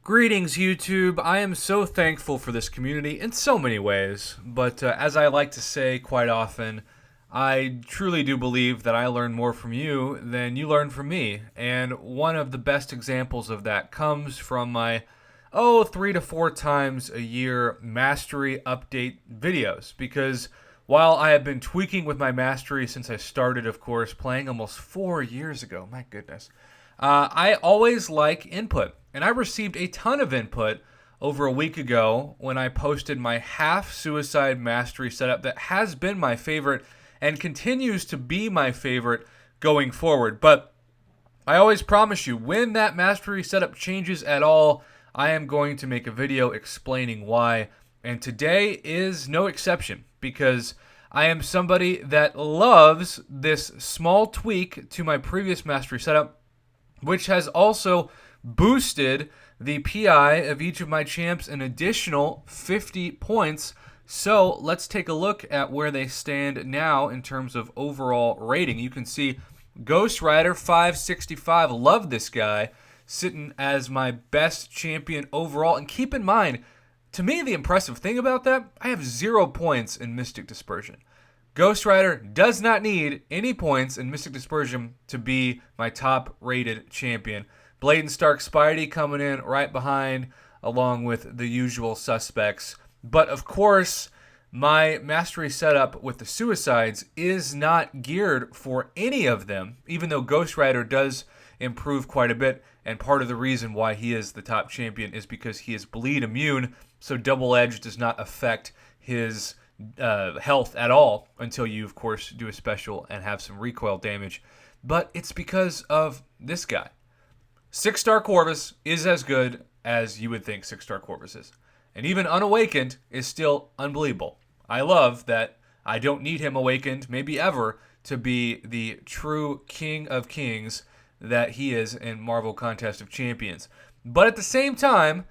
Greetings, YouTube. I am so thankful for this community in so many ways, but as I like to say quite often, I truly do believe that I learn more from you than you learn from me. And one of the best examples of that comes from my, 3 to 4 times a year mastery update videos. Because while I have been tweaking with my mastery since I started, of course, playing almost 4 years ago, my goodness, I always like input. And I received a ton of input over a week ago when I posted my half suicide mastery setup that has been my favorite and continues to be my favorite going forward. But I always promise you, when that mastery setup changes at all, I am going to make a video explaining why. And today is no exception because I am somebody that loves this small tweak to my previous mastery setup, which has also boosted the PI of each of my champs an additional 50 points. So let's take a look at where they stand now in terms of overall rating. You can see Ghost Rider 565. Love this guy, sitting as my best champion overall. And keep in mind, to me, the impressive thing about that, I have 0 points in Mystic Dispersion. Ghost Rider does not need any points in Mystic Dispersion to be my top rated champion. Blade and Stark Spidey coming in right behind, along with the usual suspects. But of course, my mastery setup with the suicides is not geared for any of them, even though Ghost Rider does improve quite a bit. And part of the reason why he is the top champion is because he is bleed immune, so Double Edge does not affect his health at all until you, of course, do a special and have some recoil damage. But it's because of this guy. 6-star Corvus is as good as you would think 6-star Corvus is. And even Unawakened is still unbelievable. I love that I don't need him awakened, maybe ever, to be the true king of kings that he is in Marvel Contest of Champions. But at the same time,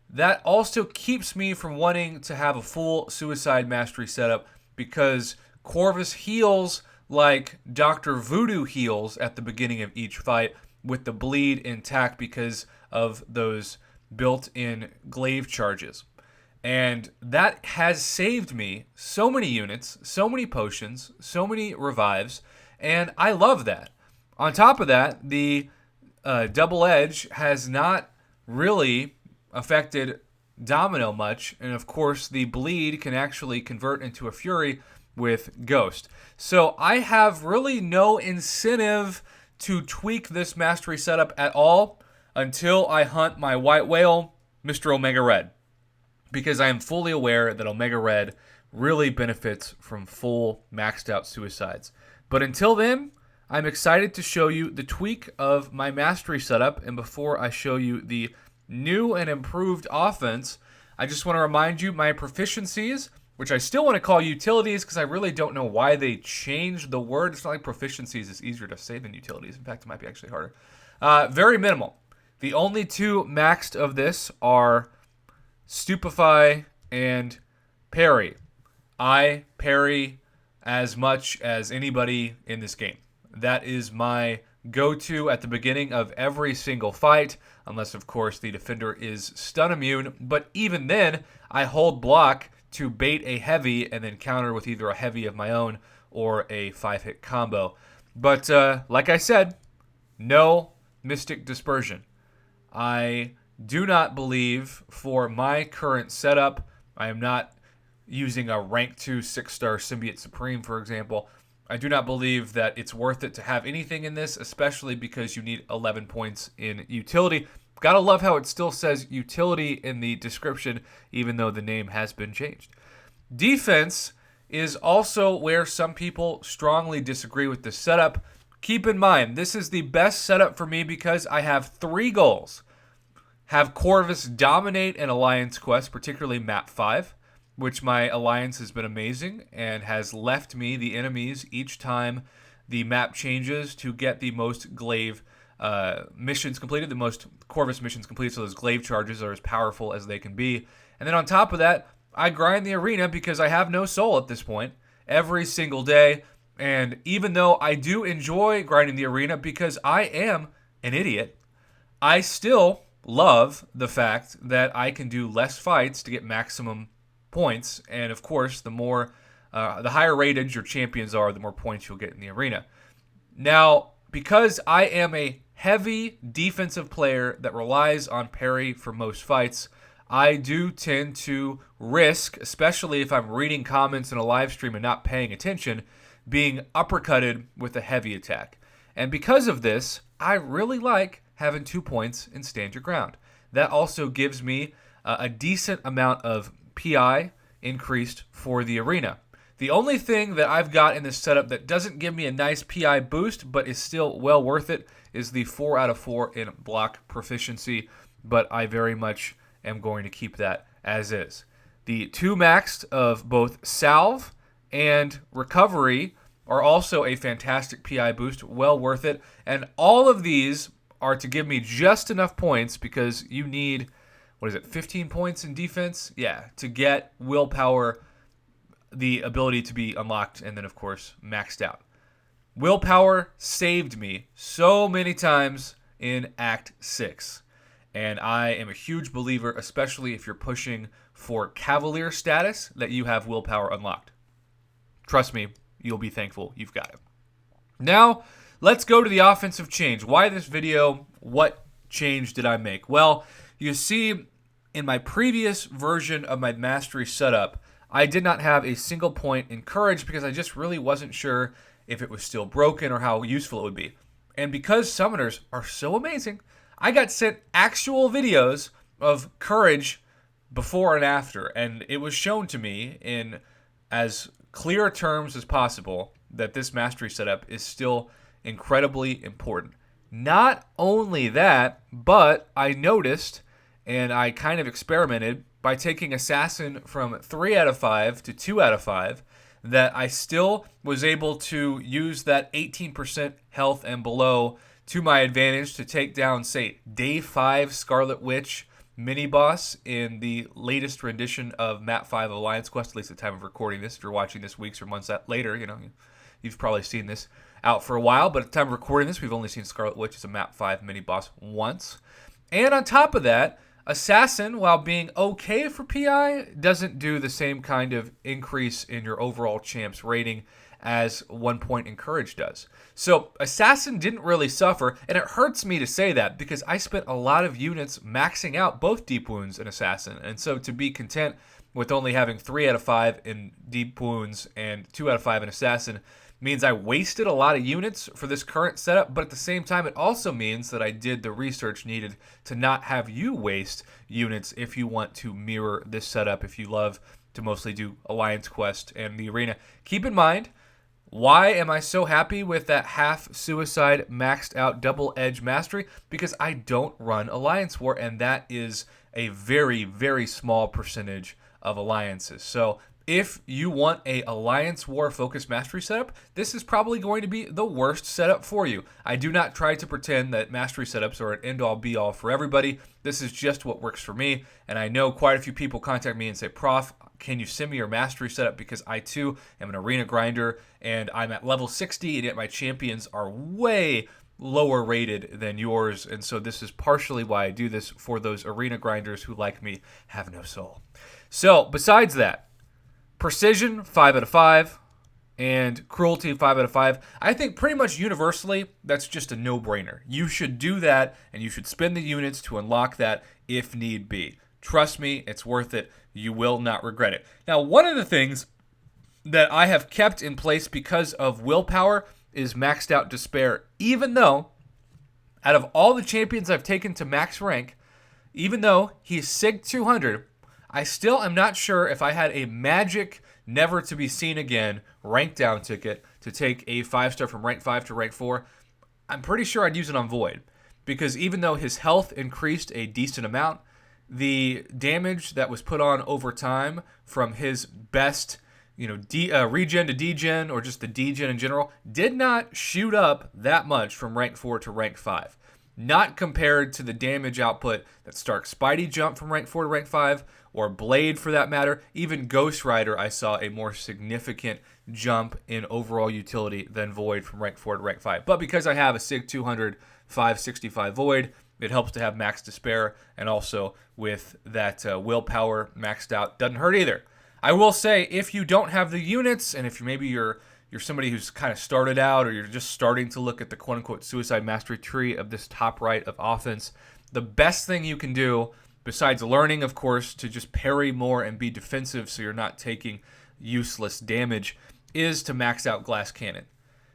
that also keeps me from wanting to have a full suicide mastery setup because Corvus heals like Dr. Voodoo heals at the beginning of each fight, with the bleed intact because of those built-in glaive charges. And that has saved me so many units, so many potions, so many revives, and I love that. On top of that, the Double Edge has not really affected Domino much, and of course the bleed can actually convert into a Fury with Ghost. So I have really no incentive to tweak this mastery setup at all until I hunt my white whale, Mr. Omega Red, because I am fully aware that Omega Red really benefits from full maxed out suicides. But until then, I'm excited to show you the tweak of my mastery setup, and before I show you the new and improved offense, I just want to remind you my proficiencies, which I still want to call utilities because I really don't know why they changed the word. It's not like proficiencies is easier to say than utilities. In fact, it might be actually harder. Very minimal. The only two maxed of this are Stupefy and Parry. I parry as much as anybody in this game. That is my go-to at the beginning of every single fight, unless, of course, the defender is stun immune. But even then, I hold block to bait a heavy and then counter with either a heavy of my own or a 5-hit combo. But like I said, no Mystic Dispersion. I do not believe for my current setup, I am not using a rank 2 6-star Symbiote Supreme, for example. I do not believe that it's worth it to have anything in this, especially because you need 11 points in utility. Gotta love how it still says utility in the description, even though the name has been changed. Defense is also where some people strongly disagree with this setup. Keep in mind, this is the best setup for me because I have 3 goals. Have Corvus dominate an Alliance quest, particularly Map 5, which my Alliance has been amazing and has left me the enemies each time the map changes to get the most glaive missions completed, the most Corvus missions completed, so those glaive charges are as powerful as they can be. And then on top of that, I grind the arena because I have no soul at this point every single day. And even though I do enjoy grinding the arena because I am an idiot, I still love the fact that I can do less fights to get maximum points. And of course, the higher rated your champions are, the more points you'll get in the arena. Now, because I am a heavy defensive player that relies on parry for most fights, I do tend to risk, especially if I'm reading comments in a live stream and not paying attention, being uppercutted with a heavy attack. And because of this, I really like having 2 points in stand your ground. That also gives me a decent amount of PI increased for the arena. The only thing that I've got in this setup that doesn't give me a nice PI boost but is still well worth it is the 4 out of 4 in block proficiency, but I very much am going to keep that as is. The 2 maxed of both salve and recovery are also a fantastic PI boost, well worth it. And all of these are to give me just enough points because you need, 15 points in defense? Yeah, to get willpower, the ability to be unlocked, and then, of course, maxed out. Willpower saved me so many times in Act 6. And I am a huge believer, especially if you're pushing for Cavalier status, that you have willpower unlocked. Trust me, you'll be thankful you've got it. Now, let's go to the offensive change. Why this video? What change did I make? Well, you see, in my previous version of my mastery setup, I did not have a single point in courage because I just really wasn't sure if it was still broken or how useful it would be. And because summoners are so amazing, I got sent actual videos of courage before and after, and it was shown to me in as clear terms as possible that this mastery setup is still incredibly important. Not only that, but I noticed, and I kind of experimented by taking Assassin from 3 out of 5 to 2 out of 5, that I still was able to use that 18% health and below to my advantage to take down, say, Day 5 Scarlet Witch mini-boss in the latest rendition of Map 5 Alliance Quest, at least at the time of recording this. If you're watching this weeks or months later, you've probably seen this out for a while, but at the time of recording this, we've only seen Scarlet Witch as a Map 5 mini-boss once. And on top of that, Assassin, while being okay for PI, doesn't do the same kind of increase in your overall champ's rating as 1 point in courage does. So Assassin didn't really suffer, and it hurts me to say that because I spent a lot of units maxing out both Deep Wounds and Assassin, and so to be content with only having 3 out of 5 in Deep Wounds and 2 out of 5 in Assassin means I wasted a lot of units for this current setup, but at the same time it also means that I did the research needed to not have you waste units if you want to mirror this setup, if you love to mostly do Alliance Quest and the arena. Keep in mind, why am I so happy with that half suicide maxed out double edge mastery? Because I don't run Alliance War, and that is a very, very small percentage of alliances. So if you want a Alliance War focused mastery setup, this is probably going to be the worst setup for you. I do not try to pretend that mastery setups are an end-all be-all for everybody. This is just what works for me, and I know quite a few people contact me and say, Prof, can you send me your mastery setup? Because I too am an arena grinder, and I'm at level 60, and yet my champions are way lower rated than yours, and so this is partially why I do this for those arena grinders who, like me, have no soul. So, besides that, Precision, 5 out of 5, and Cruelty, 5 out of 5. I think pretty much universally, that's just a no-brainer. You should do that, and you should spend the units to unlock that if need be. Trust me, it's worth it. You will not regret it. Now, one of the things that I have kept in place because of willpower is maxed out Despair, even though out of all the champions I've taken to max rank, even though he's SIG 200, I still am not sure if I had a magic, never to be seen again rank down ticket to take a 5-star from rank 5 to rank 4. I'm pretty sure I'd use it on Void, because even though his health increased a decent amount, the damage that was put on over time from his best, regen to degen, or just the degen in general, did not shoot up that much from rank 4 to rank 5. Not compared to the damage output that Stark Spidey jumped from rank 4 to rank 5, or Blade for that matter. Even Ghost Rider, I saw a more significant jump in overall utility than Void from rank 4 to rank 5. But because I have a SIG 200 565 Void, it helps to have max despair, and also with that willpower maxed out. Doesn't hurt either. I will say, if you don't have the units, and if you're somebody who's kind of started out, or you're just starting to look at the quote-unquote suicide mastery tree of this top right of offense, the best thing you can do, besides learning, of course, to just parry more and be defensive so you're not taking useless damage, is to max out Glass Cannon.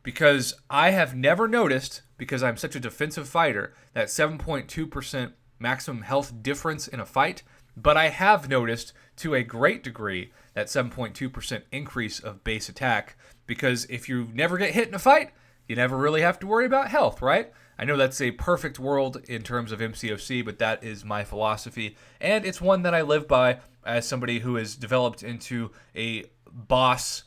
Because I have never noticed, because I'm such a defensive fighter, that 7.2% maximum health difference in a fight, but I have noticed to a great degree that 7.2% increase of base attack, because if you never get hit in a fight, you never really have to worry about health, right? I know that's a perfect world in terms of MCOC, but that is my philosophy, and it's one that I live by as somebody who is developed into a boss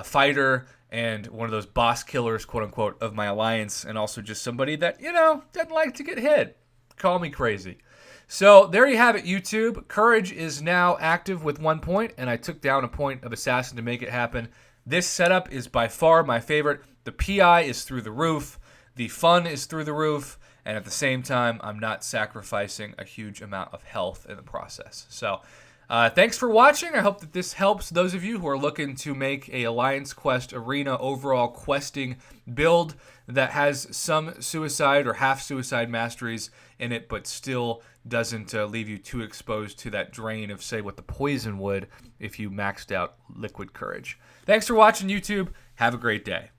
fighter and one of those boss killers, quote unquote, of my alliance, and also just somebody that, doesn't like to get hit. Call me crazy. So there you have it, YouTube. Courage is now active with 1 point, and I took down a point of Assassin to make it happen. This setup is by far my favorite. The PI is through the roof. The fun is through the roof. And at the same time, I'm not sacrificing a huge amount of health in the process. So thanks for watching. I hope that this helps those of you who are looking to make a Alliance Quest Arena overall questing build that has some suicide or half suicide masteries in it, but still doesn't leave you too exposed to that drain of, say, what the poison would if you maxed out Liquid Courage. Thanks for watching, YouTube. Have a great day.